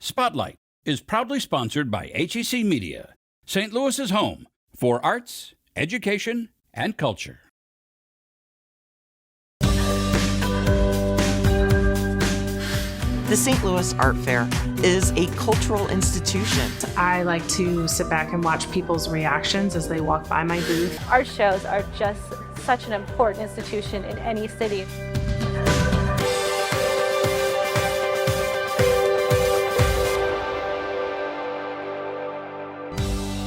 Spotlight is proudly sponsored by HEC Media, St. Louis's home for arts, education, and culture. The St. Louis Art Fair is a cultural institution. I like to sit back and watch people's reactions as they walk by my booth. Art shows are just such an important institution in any city.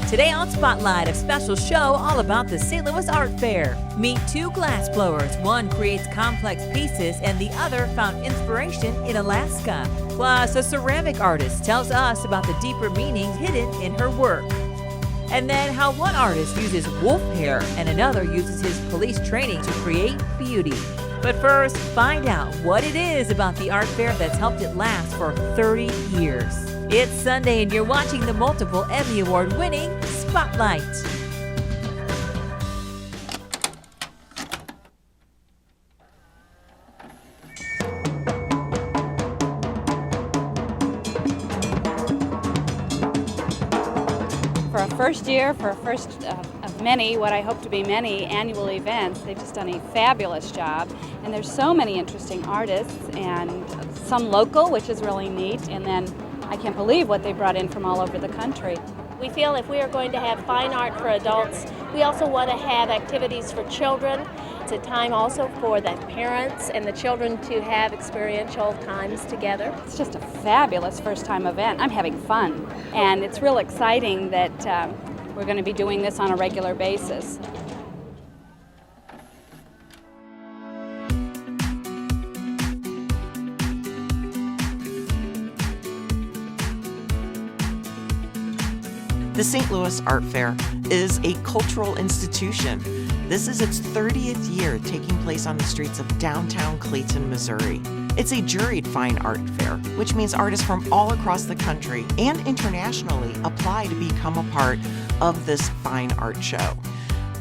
Today on Spotlight, a special show all about the St. Louis Art Fair. Meet two glass blowers. One creates complex pieces and the other found inspiration in Alaska. Plus, a ceramic artist tells us about the deeper meanings hidden in her work. And then how one artist uses wolf hair and another uses his police training to create beauty. But first, find out what it is about the art fair that's helped it last for 30 years. It's Sunday and you're watching the multiple Emmy Award-winning Spotlight. For a first year, for a first of many, what I hope to be many annual events, they've just done a fabulous job. And there's so many interesting artists and some local, which is really neat, and then I can't believe what they brought in from all over the country. We feel if we are going to have fine art for adults, we also want to have activities for children. It's a time also for the parents and the children to have experiential times together. It's just a fabulous first-time event. I'm having fun, and it's real exciting that we're going to be doing this on a regular basis. The St. Louis Art Fair is a cultural institution. This is its 30th year taking place on the streets of downtown Clayton, Missouri. It's a juried fine art fair, which means artists from all across the country and internationally apply to become a part of this fine art show.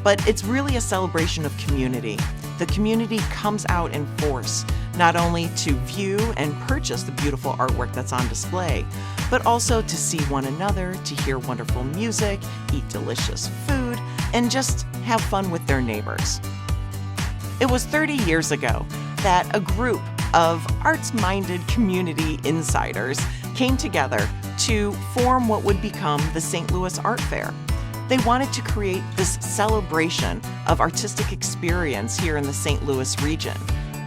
But it's really a celebration of community. The community comes out in force, not only to view and purchase the beautiful artwork that's on display, but also to see one another, to hear wonderful music, eat delicious food, and just have fun with their neighbors. It was 30 years ago that a group of arts-minded community insiders came together to form what would become the St. Louis Art Fair. They wanted to create this celebration of artistic experience here in the St. Louis region.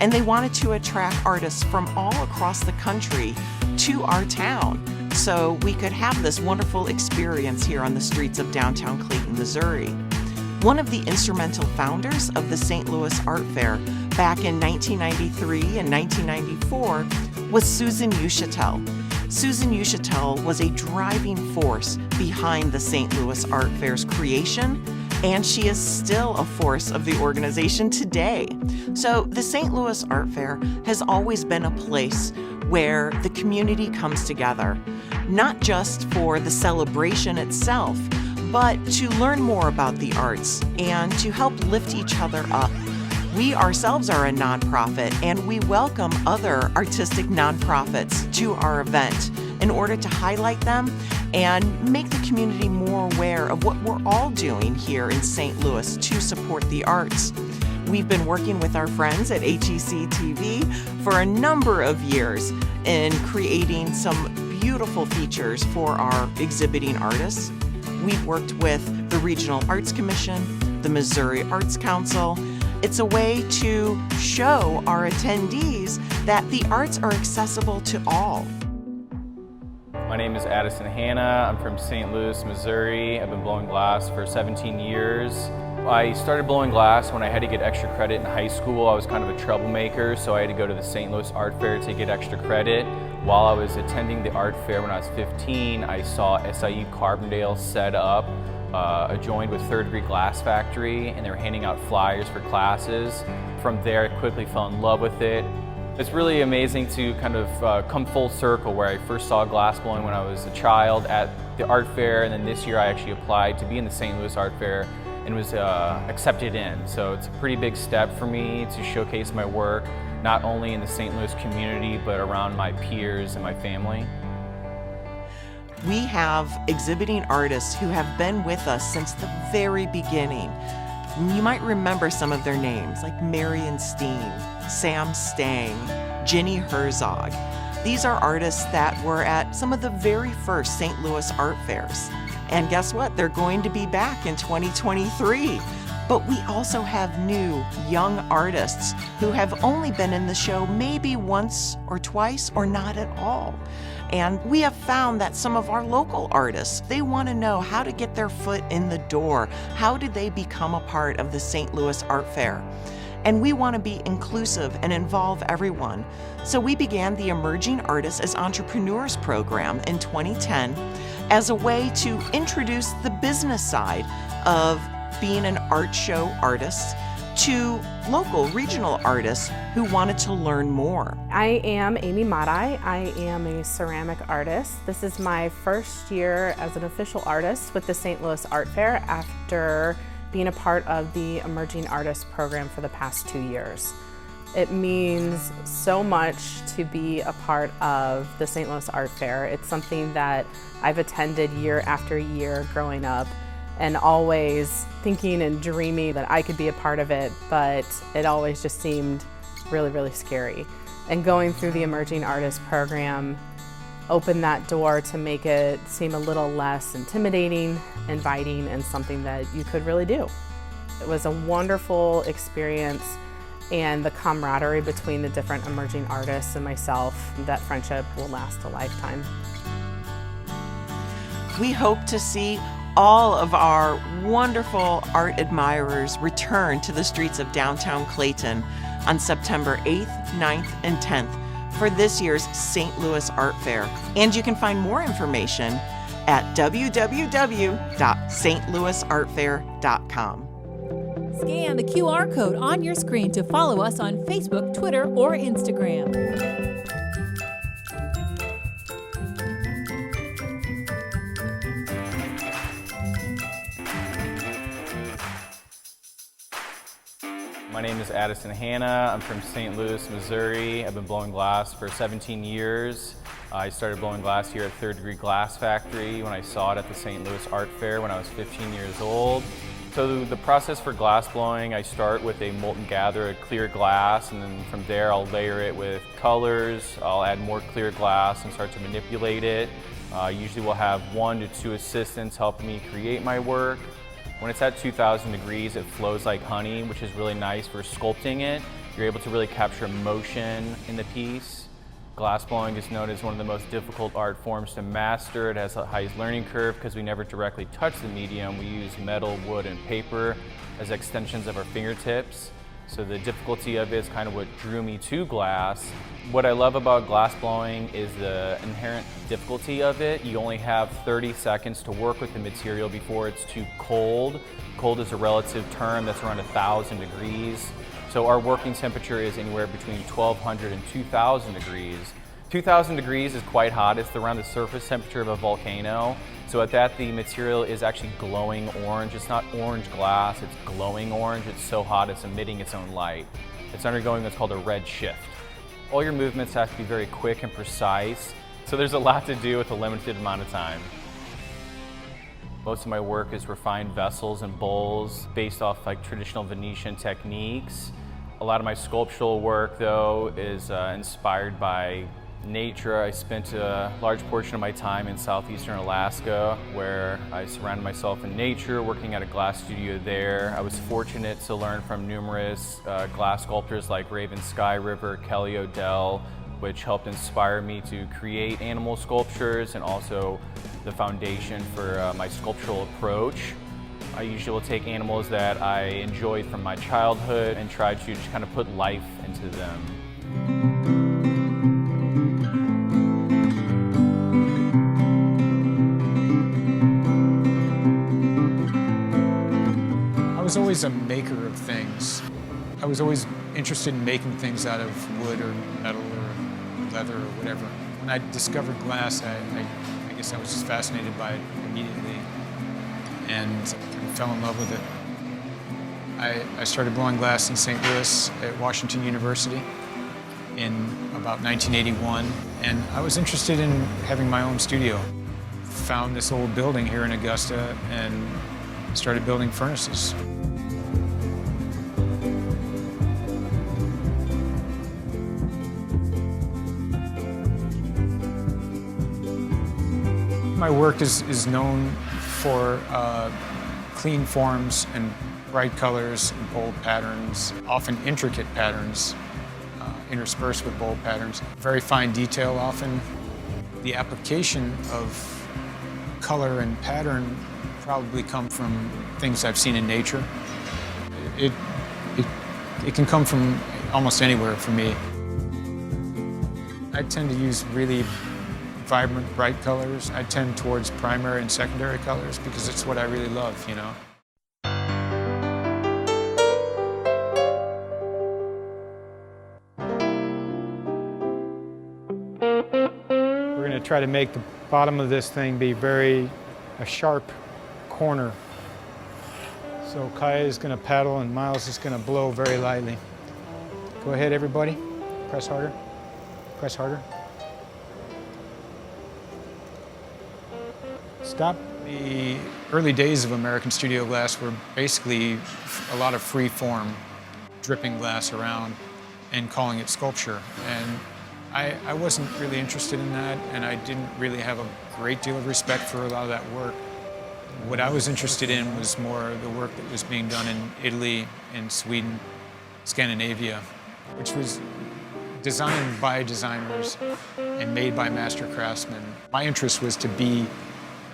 And they wanted to attract artists from all across the country to our town so we could have this wonderful experience here on the streets of downtown Clayton, Missouri. One of the instrumental founders of the St. Louis Art Fair back in 1993 and 1994 was Susan Uchatel. Susan Uchatel was a driving force behind the St. Louis Art Fair's creation, and she is still a force of the organization today. So the St. Louis Art Fair has always been a place where the community comes together, not just for the celebration itself, but to learn more about the arts and to help lift each other up. We ourselves are a nonprofit, and we welcome other artistic nonprofits to our event in order to highlight them and make the community more aware of what we're all doing here in St. Louis to support the arts. We've been working with our friends at HEC TV for a number of years in creating some beautiful features for our exhibiting artists. We've worked with the Regional Arts Commission, the Missouri Arts Council. It's a way to show our attendees that the arts are accessible to all. My name is Addison Hanna. I'm from St. Louis, Missouri. I've been blowing glass for 17 years. I started blowing glass when I had to get extra credit in high school. I was kind of a troublemaker, so I had to go to the St. Louis Art Fair to get extra credit. While I was attending the art fair when I was 15, I saw SIU Carbondale set up joined with Third Degree Glass Factory, and they were handing out flyers for classes. From there, I quickly fell in love with it. It's really amazing to kind of come full circle, where I first saw glass blowing when I was a child at the art fair, and then this year I actually applied to be in the St. Louis Art Fair and was accepted in. So it's a pretty big step for me to showcase my work, not only in the St. Louis community, but around my peers and my family. We have exhibiting artists who have been with us since the very beginning. You might remember some of their names, like Marion Steen, Sam Stang, Ginny Herzog. These are artists that were at some of the very first St. Louis art fairs. And guess what? They're going to be back in 2023. But we also have new, young artists who have only been in the show maybe once or twice or not at all. And we have found that some of our local artists, they want to know how to get their foot in the door. How did they become a part of the St. Louis Art Fair? And we want to be inclusive and involve everyone. So we began the Emerging Artists as Entrepreneurs program in 2010 as a way to introduce the business side of being an art show artist to local regional artists who wanted to learn more. I am Amy Matai. I am a ceramic artist. This is my first year as an official artist with the St. Louis Art Fair after being a part of the Emerging Artists program for the past 2 years. It means so much to be a part of the St. Louis Art Fair. It's something that I've attended year after year growing up, and always thinking and dreaming that I could be a part of it, but it always just seemed really, really scary. And going through the Emerging Artists program opened that door to make it seem a little less intimidating, inviting, and something that you could really do. It was a wonderful experience, and the camaraderie between the different emerging artists and myself, that friendship will last a lifetime. We hope to see all of our wonderful art admirers return to the streets of downtown Clayton on September 8th, 9th, and 10th for this year's St. Louis Art Fair. And you can find more information at www.stlouisartfair.com. Scan the QR code on your screen to follow us on Facebook, Twitter, or Instagram. My name is Addison Hanna. I'm from St. Louis, Missouri. I've been blowing glass for 17 years. I started blowing glass here at Third Degree Glass Factory when I saw it at the St. Louis Art Fair when I was 15 years old. So the process for glass blowing, I start with a molten gather, a clear glass, and then from there I'll layer it with colors. I'll add more clear glass and start to manipulate it. Usually we'll have 1 to 2 assistants helping me create my work. When it's at 2,000 degrees, it flows like honey, which is really nice for sculpting it. You're able to really capture motion in the piece. Glass blowing is known as one of the most difficult art forms to master. It has the highest learning curve because we never directly touch the medium. We use metal, wood, and paper as extensions of our fingertips. So the difficulty of it is kind of what drew me to glass. What I love about glass blowing is the inherent difficulty of it. You only have 30 seconds to work with the material before it's too cold. Cold is a relative term that's around 1,000 degrees. So our working temperature is anywhere between 1,200 and 2,000 degrees. 2,000 degrees is quite hot. It's around the surface temperature of a volcano. So at that, the material is actually glowing orange. It's not orange glass, it's glowing orange. It's so hot, it's emitting its own light. It's undergoing what's called a red shift. All your movements have to be very quick and precise. So there's a lot to do with a limited amount of time. Most of my work is refined vessels and bowls based off like traditional Venetian techniques. A lot of my sculptural work though is inspired by nature. I spent a large portion of my time in southeastern Alaska where I surrounded myself in nature, working at a glass studio there. I was fortunate to learn from numerous glass sculptors like Raven Sky River, Kelly Odell, which helped inspire me to create animal sculptures and also the foundation for my sculptural approach. I usually will take animals that I enjoyed from my childhood and try to just kind of put life into them. I was always a maker of things. I was always interested in making things out of wood or metal or leather or whatever. When I discovered glass, I guess I was just fascinated by it immediately and fell in love with it. I started blowing glass in St. Louis at Washington University in about 1981, and I was interested in having my own studio. found this old building here in Augusta and started building furnaces. My work is known for clean forms and bright colors and bold patterns, often intricate patterns interspersed with bold patterns. Very fine detail often. The application of color and pattern probably come from things I've seen in nature. It can come from almost anywhere for me. I tend to use really vibrant, bright colors. I tend towards primary and secondary colors because it's what I really love, you know. We're going to try to make the bottom of this thing be a sharp corner. So Kaya is going to paddle and Miles is going to blow very lightly. Go ahead, everybody. Press harder. Press harder. Stop. The early days of American studio glass were basically a lot of free form, dripping glass around and calling it sculpture. And I wasn't really interested in that, and I didn't really have a great deal of respect for a lot of that work. What I was interested in was more the work that was being done in Italy, in Sweden, Scandinavia, which was designed by designers and made by master craftsmen. My interest was to be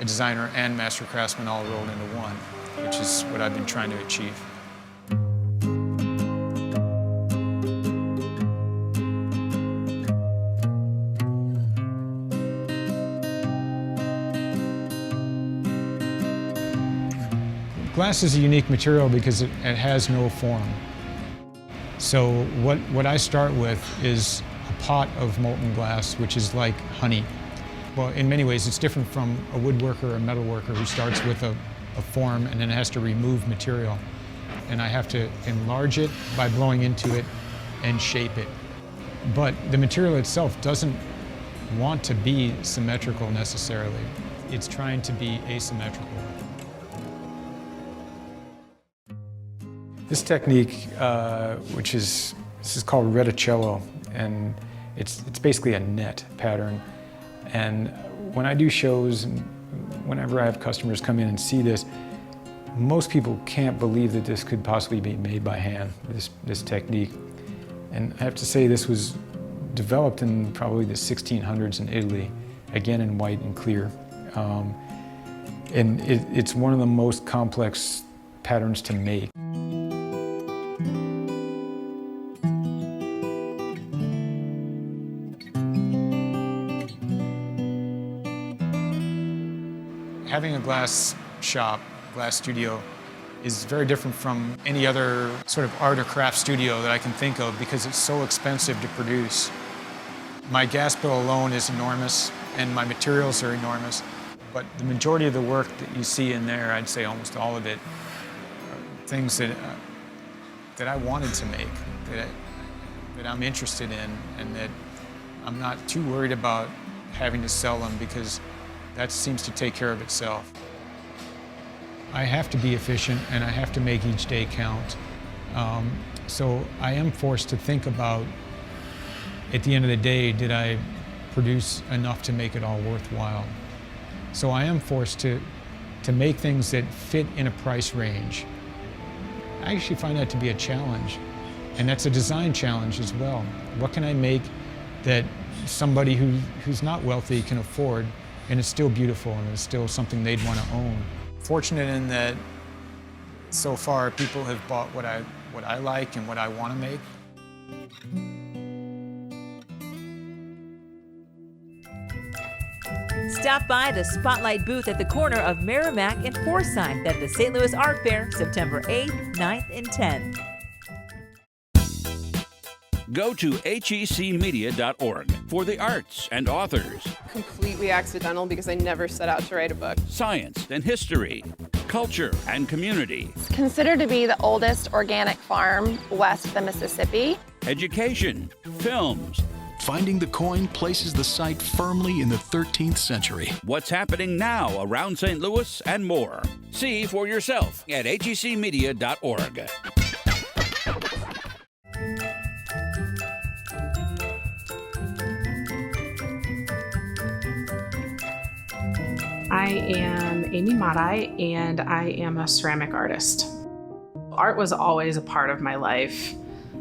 a designer and master craftsman all rolled into one, which is what I've been trying to achieve. Glass is a unique material because it has no form. So what I start with is a pot of molten glass, which is like honey. Well, in many ways, it's different from a woodworker or a metalworker who starts with a form and then has to remove material. And I have to enlarge it by blowing into it and shape it. But the material itself doesn't want to be symmetrical necessarily. It's trying to be asymmetrical. This technique, this is called reticello, and it's basically a net pattern. And when I do shows, and whenever I have customers come in and see this, most people can't believe that this could possibly be made by hand, this technique. And I have to say this was developed in probably the 1600s in Italy, again in white and clear. And it's one of the most complex patterns to make. Having a glass shop, glass studio, is very different from any other sort of art or craft studio that I can think of because it's so expensive to produce. My gas bill alone is enormous and my materials are enormous, but the majority of the work that you see in there, I'd say almost all of it, are things that I wanted to make, that I'm interested in, and that I'm not too worried about having to sell them because that seems to take care of itself. I have to be efficient and I have to make each day count. So I am forced to think about, at the end of the day, did I produce enough to make it all worthwhile? So I am forced to make things that fit in a price range. I actually find that to be a challenge, and that's a design challenge as well. What can I make that somebody who's not wealthy can afford, and it's still beautiful and it's still something they'd want to own? Fortunate in that so far people have bought what I like and what I want to make. Stop by the Spotlight booth at the corner of Merrimack and Forsyth at the St. Louis Art Fair, September 8th, 9th, and 10th. Go to hecmedia.org for the arts and authors, Completely accidental because I never set out to write a book. science and history, culture and community, Considered to be the oldest organic farm west of the Mississippi. education, films, Finding the coin places the site firmly in the 13th century. What's happening now around St. Louis and more. See for yourself at hecmedia.org. I am Amy Matai, and I am a ceramic artist. Art was always a part of my life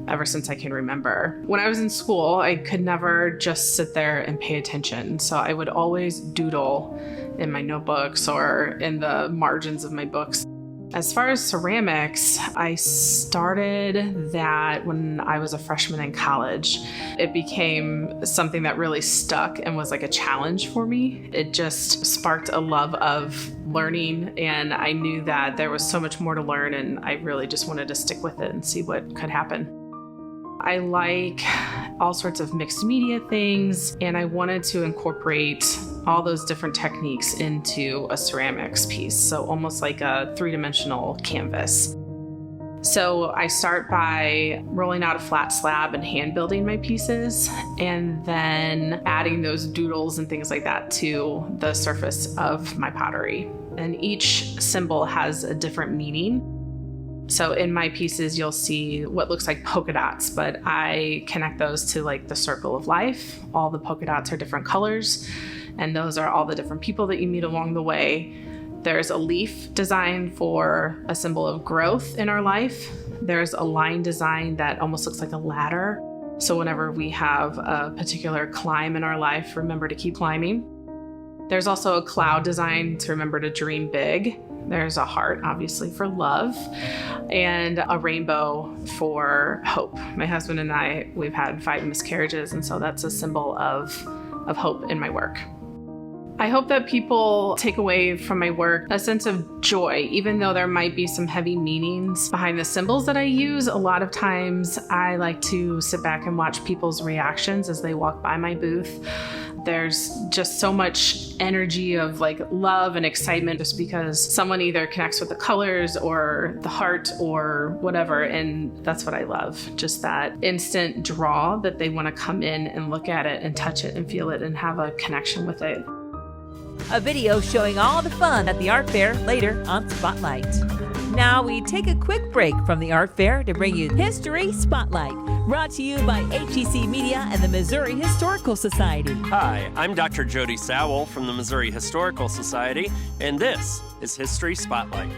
ever since I can remember. When I was in school, I could never just sit there and pay attention. So I would always doodle in my notebooks or in the margins of my books. As far as ceramics, I started that when I was a freshman in college. It became something that really stuck and was like a challenge for me. It just sparked a love of learning, and I knew that there was so much more to learn, and I really just wanted to stick with it and see what could happen. I like all sorts of mixed media things, and I wanted to incorporate all those different techniques into a ceramics piece, so almost like a three-dimensional canvas. So I start by rolling out a flat slab and hand building my pieces, and then adding those doodles and things like that to the surface of my pottery. And each symbol has a different meaning. So in my pieces, you'll see what looks like polka dots, but I connect those to like the circle of life. All the polka dots are different colors, and those are all the different people that you meet along the way. There's a leaf design for a symbol of growth in our life. There's a line design that almost looks like a ladder. So whenever we have a particular climb in our life, remember to keep climbing. There's also a cloud design to remember to dream big. There's a heart, obviously, for love, and a rainbow for hope. My husband and I, we've had 5 miscarriages, and so that's a symbol of hope in my work. I hope that people take away from my work a sense of joy, even though there might be some heavy meanings behind the symbols that I use. A lot of times I like to sit back and watch people's reactions as they walk by my booth. There's just so much energy of like love and excitement just because someone either connects with the colors or the heart or whatever, and that's what I love. Just that instant draw that they want to come in and look at it and touch it and feel it and have a connection with it. A video showing all the fun at the art fair later on Spotlight. Now we take a quick break from the art fair to bring you History Spotlight, brought to you by HEC Media and the Missouri Historical Society. Hi, I'm Dr. Jody Sowell from the Missouri Historical Society, and this is History Spotlight.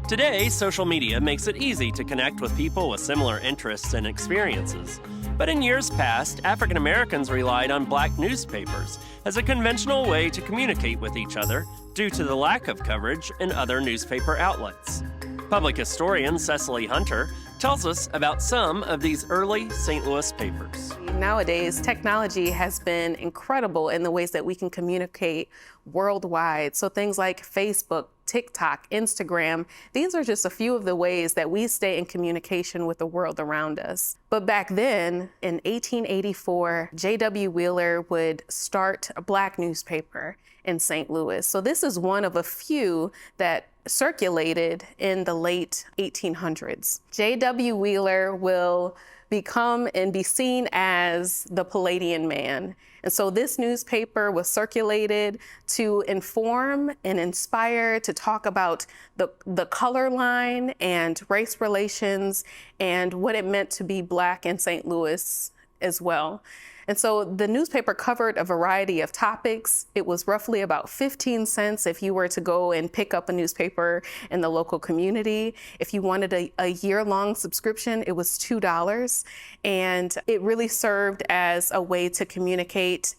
Today, social media makes it easy to connect with people with similar interests and experiences. But in years past, African Americans relied on black newspapers as a conventional way to communicate with each other due to the lack of coverage in other newspaper outlets. Public historian Cecily Hunter tells us about some of these early St. Louis papers. Nowadays, technology has been incredible in the ways that we can communicate worldwide. So things like Facebook, TikTok, Instagram, these are just a few of the ways that we stay in communication with the world around us. But back then, in 1884, J.W. Wheeler would start a black newspaper in St. Louis. So this is one of a few that circulated in the late 1800s. J.W. Wheeler will become and be seen as the Palladian man. And so this newspaper was circulated to inform and inspire, to talk about the color line and race relations and what it meant to be black in St. Louis as well. And so the newspaper covered a variety of topics. It was roughly about 15 cents if you were to go and pick up a newspaper in the local community. If you wanted a year-long subscription, it was $2. And it really served as a way to communicate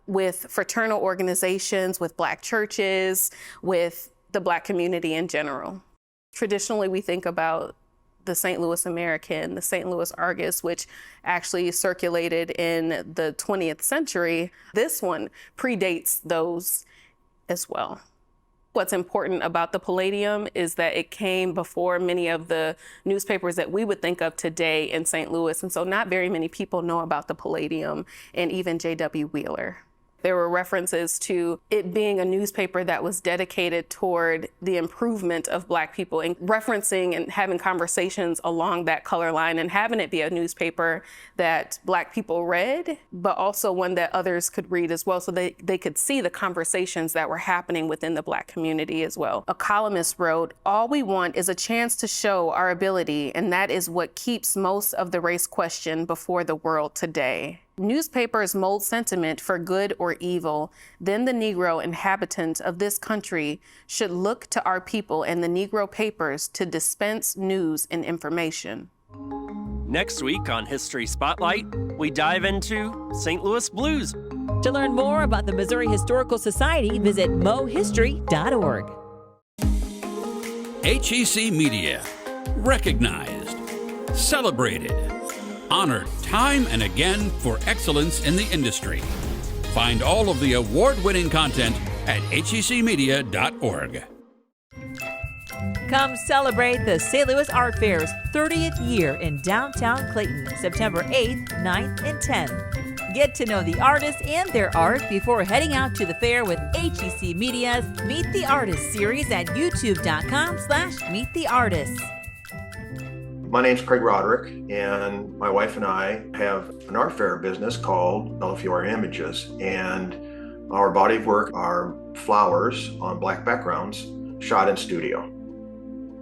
with fraternal organizations, with black churches, with the black community in general. Traditionally, we think about the St. Louis American, the St. Louis Argus, which actually circulated in the 20th century. This one predates those as well. What's important about the Palladium is that it came before many of the newspapers that we would think of today in St. Louis. And so not very many people know about the Palladium and even J.W. Wheeler. There were references to it being a newspaper that was dedicated toward the improvement of Black people, and referencing and having conversations along that color line, and having it be a newspaper that Black people read, but also one that others could read as well, so they could see the conversations that were happening within the Black community as well. A columnist wrote, "All we want is a chance to show our ability, and that is what keeps most of the race question before the world today. Newspapers mold sentiment for good or evil. Then the Negro inhabitant of this country should look to our people and the Negro papers to dispense news and information." Next week on History Spotlight, we dive into St. Louis blues. To learn more about the Missouri Historical Society, visit mohistory.org. HEC Media. Recognized. Celebrated. Honored time and again for excellence in the industry. Find all of the award-winning content at hecmedia.org. Come celebrate the St. Louis Art Fair's 30th year in downtown Clayton, September 8th, 9th, and 10th. Get to know the artists and their art before heading out to the fair with HEC Media's Meet the Artists series at youtube.com/meettheartists. My name's Craig Roderick, and my wife and I have an art fair business called Bellafiore Images, and our body of work are flowers on black backgrounds shot in studio.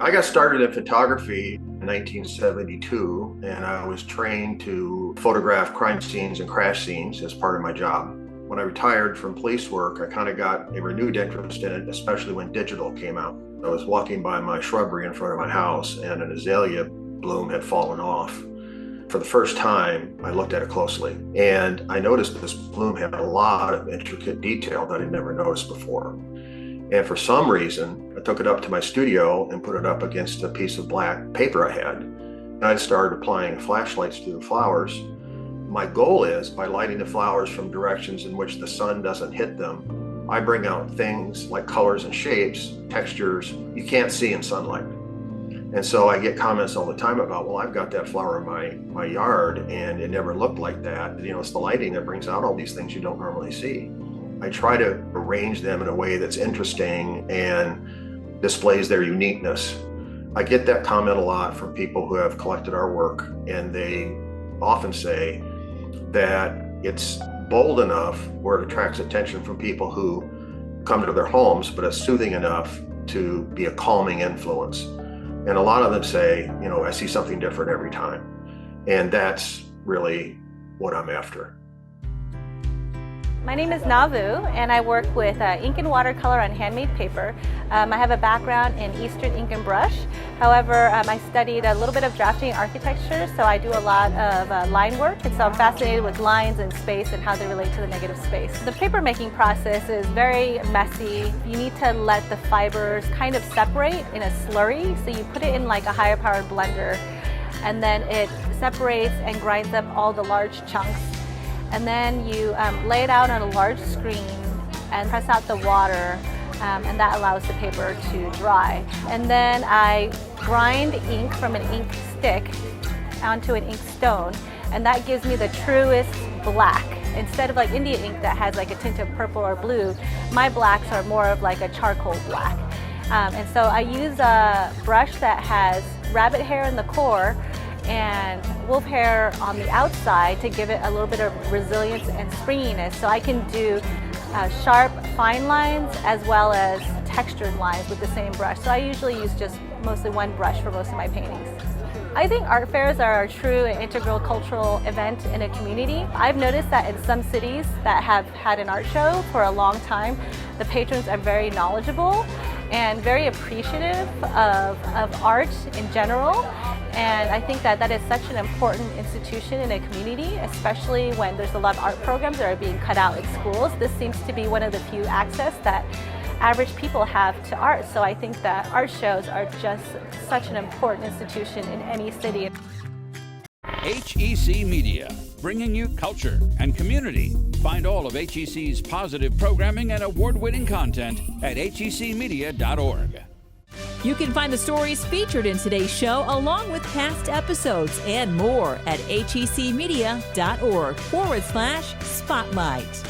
I got started in photography in 1972, and I was trained to photograph crime scenes and crash scenes as part of my job. When I retired from police work, I kind of got a renewed interest in it, especially when digital came out. I was walking by my shrubbery in front of my house, and an azalea bloom had fallen off. For the first time, I looked at it closely, and I noticed this bloom had a lot of intricate detail that I'd never noticed before. And for some reason, I took it up to my studio and put it up against a piece of black paper I had. And I started applying flashlights to the flowers. My goal is, by lighting the flowers from directions in which the sun doesn't hit them, I bring out things like colors and shapes, textures you can't see in sunlight. And so I get comments all the time about, well, I've got that flower in my yard and it never looked like that. You know, it's the lighting that brings out all these things you don't normally see. I try to arrange them in a way that's interesting and displays their uniqueness. I get that comment a lot from people who have collected our work, and they often say that it's bold enough where it attracts attention from people who come to their homes, but it's soothing enough to be a calming influence. And a lot of them say, you know, I see something different every time. And that's really what I'm after. My name is Navu, and I work with ink and watercolor on handmade paper. I have a background in Eastern ink and brush. However, I studied a little bit of drafting architecture, so I do a lot of line work, and so I'm fascinated with lines and space and how they relate to the negative space. The paper making process is very messy. You need to let the fibers kind of separate in a slurry, so you put it in like a higher powered blender, and then it separates and grinds up all the large chunks. And then you lay it out on a large screen and press out the water, and that allows the paper to dry. And then I grind ink from an ink stick onto an ink stone, and that gives me the truest black. Instead of like India ink that has like a tint of purple or blue, my blacks are more of like a charcoal black. And so I use a brush that has rabbit hair in the core and wolf hair on the outside to give it a little bit of resilience and springiness. So I can do sharp, fine lines as well as textured lines with the same brush. So I usually use just mostly one brush for most of my paintings. I think art fairs are a true and integral cultural event in a community. I've noticed that in some cities that have had an art show for a long time, the patrons are very knowledgeable and very appreciative of art in general. And I think that that is such an important institution in a community, especially when there's a lot of art programs that are being cut out in schools. This seems to be one of the few access that average people have to art. So I think that art shows are just such an important institution in any city. HEC Media, bringing you culture and community. Find all of HEC's positive programming and award-winning content at hecmedia.org. You can find the stories featured in today's show along with past episodes and more at hecmedia.org/spotlight.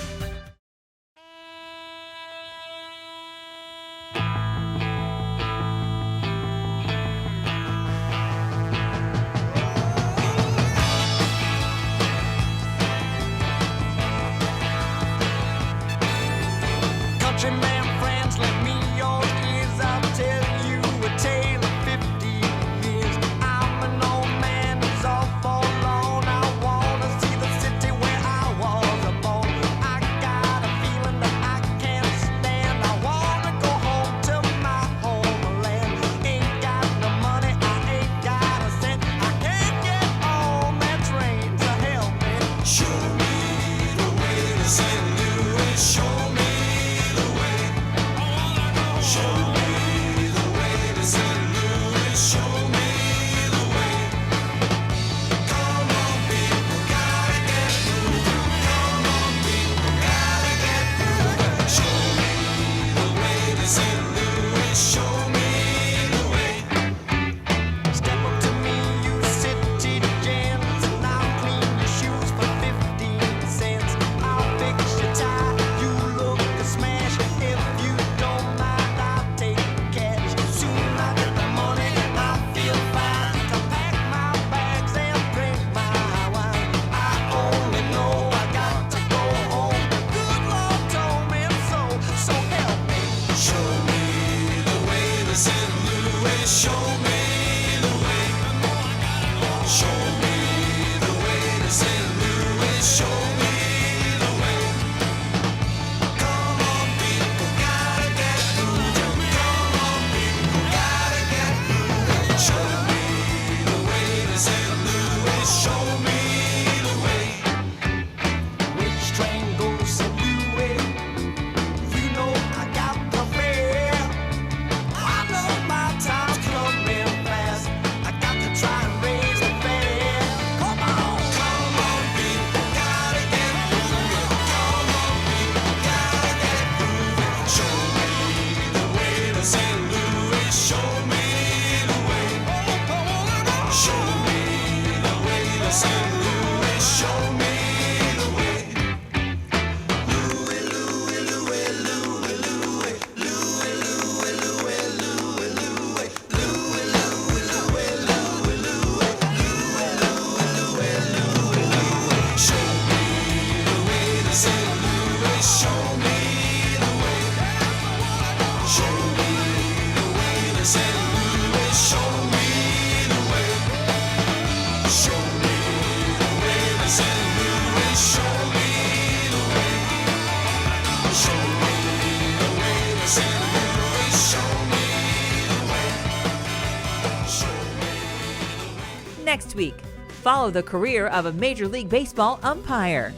Next week, follow the career of a Major League Baseball umpire.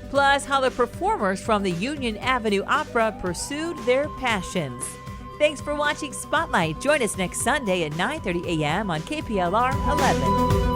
Plus, how the performers from the Union Avenue Opera pursued their passions. Thanks for watching Spotlight. Join us next Sunday at 9:30 a.m. on KPLR 11.